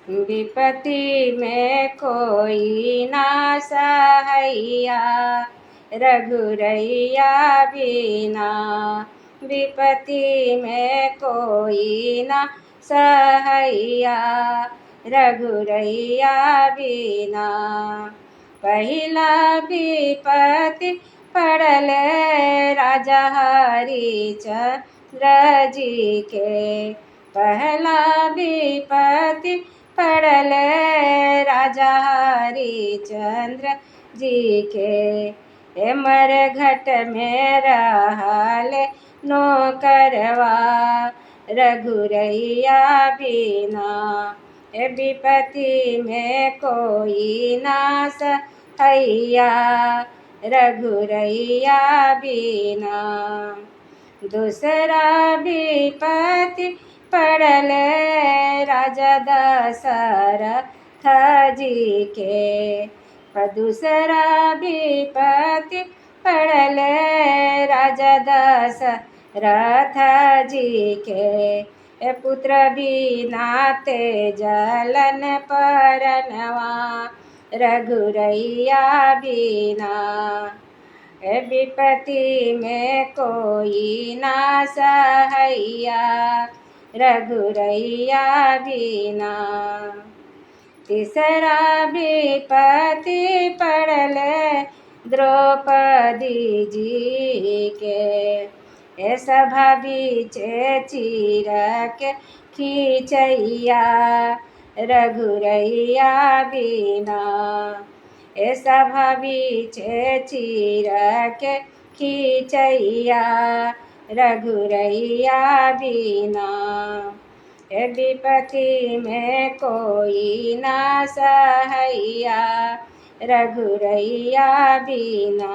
विपत्ति में कोई ना सहैया, रघुरैया बिना। विपत्ति में कोई ना सहैया, रघुरैया बिना। पहिला विपत्ति पड़ले राजा हरिश्चंद्र जी के। पहला विपत्ति पड़ले राजा हरिश्चंद्र जी के। मर घट में रहले नौकरवा, रघुरैया बिना। विपत्ति में कोई ना सहैया, रघुरैया बिना। दूसरा विपत्ति पड़ले राजा दशरथ जी के। दूसरा विपत्ति पड़ले राजा दशरथ जी के। पुत्र बिना ते जलन परनवा, रघुरैया बिना। विपत्ति में कोई ना सहैया, रघुरैया बिना। तीसरा विपत्ति पड़ले द्रौपदी जी के। सभा बीचे चीर के खींचैया, रघुरैया बिना। सभा बीचे चीर के खींचैया, रघुरैया बिना। विपत्ति में कोई ना सहैया, रघुरैया बिना।